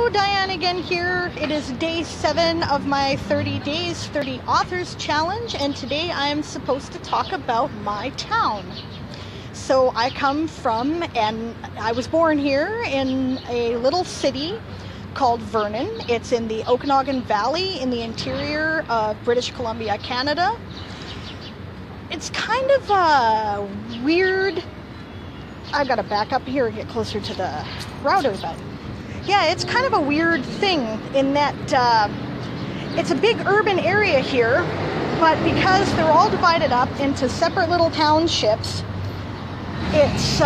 Hello, Diane again here. It is day 7 of my 30 days, 30 authors challenge, and today I am supposed to talk about my town. So I come from, and I was born here in a little city called Vernon. It's in the Okanagan Valley in the interior of British Columbia, Canada. It's kind of a weird, I've got to back up here and get closer to the router, but yeah, it's kind of a weird thing in that it's a big urban area here, but because they're all divided up into separate little townships, it's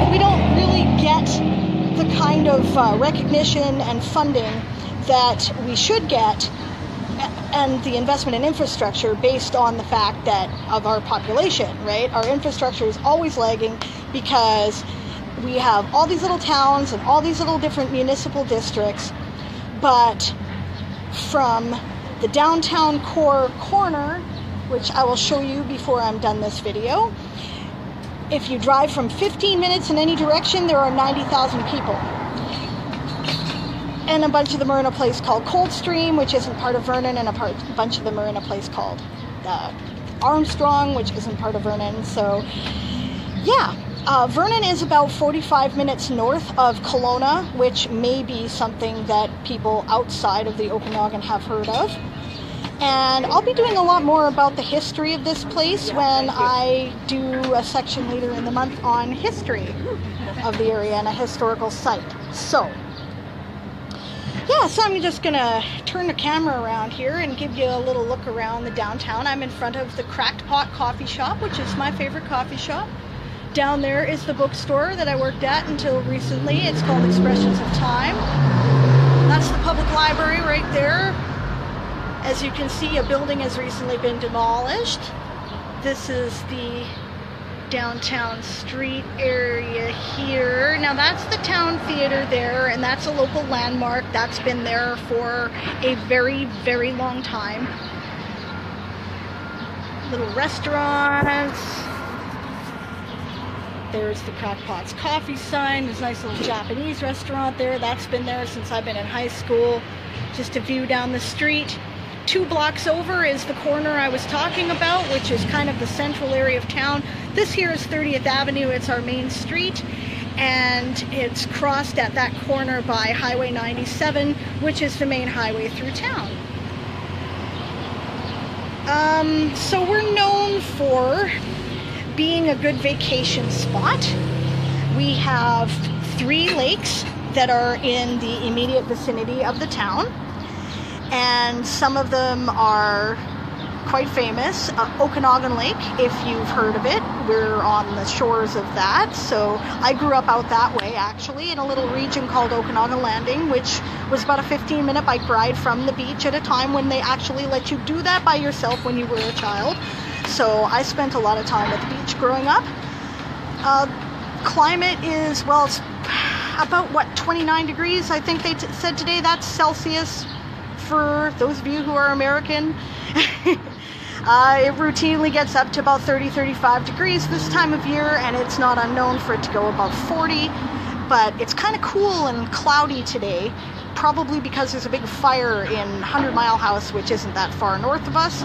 we don't really get the kind of recognition and funding that we should get, and the investment in infrastructure based on the fact that of our population, right? Our infrastructure is always lagging because we have all these little towns and all these little different municipal districts, but from the downtown core corner, which I will show you before I'm done this video, if you drive from 15 minutes in any direction, there are 90,000 people. And a bunch of them are in a place called Coldstream, which isn't part of Vernon, and a bunch of them are in a place called Armstrong, which isn't part of Vernon. So, yeah. Vernon is about 45 minutes north of Kelowna, which may be something that people outside of the Okanagan have heard of. And I'll be doing a lot more about the history of this place when I do a section later in the month on history of the area and a historical site. So, yeah, so I'm just gonna turn the camera around here and give you a little look around the downtown. I'm in front of the Cracked Pot Coffee Shop, which is my favorite coffee shop. Down there is the bookstore that I worked at until recently. It's called Expressions of Time. That's the public library right there. As you can see, a building has recently been demolished. This is the downtown street area here. Now that's the town theater there, and that's a local landmark. That's been there for a very, very long time. Little restaurants. There's the Crackpot's Coffee sign. There's a nice little Japanese restaurant there. That's been there since I've been in high school. Just a view down the street. 2 blocks over is the corner I was talking about, which is kind of the central area of town. This here is 30th Avenue. It's our main street, and it's crossed at that corner by Highway 97, which is the main highway through town. So we're known for being a good vacation spot. We have 3 lakes that are in the immediate vicinity of the town, and some of them are quite famous. Okanagan Lake, if you've heard of it, we're on the shores of that. So I grew up out that way, actually, in a little region called Okanagan Landing, which was about a 15-minute bike ride from the beach at a time when they actually let you do that by yourself when you were a child. So I spent a lot of time at the beach growing up. Climate is, well, it's about, what, 29 degrees, I think they said today. That's Celsius for those of you who are American. It routinely gets up to about 30-35 degrees this time of year, and it's not unknown for it to go above 40. But it's kind of cool and cloudy today, probably because there's a big fire in 100 Mile House, which isn't that far north of us.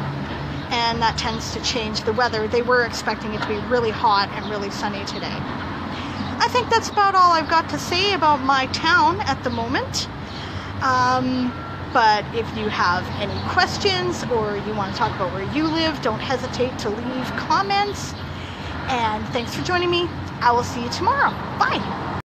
And that tends to change the weather. They were expecting it to be really hot and really sunny today. I think that's about all I've got to say about my town at the moment. But if you have any questions or you want to talk about where you live, don't hesitate to leave comments. And thanks for joining me. I will see you tomorrow. Bye.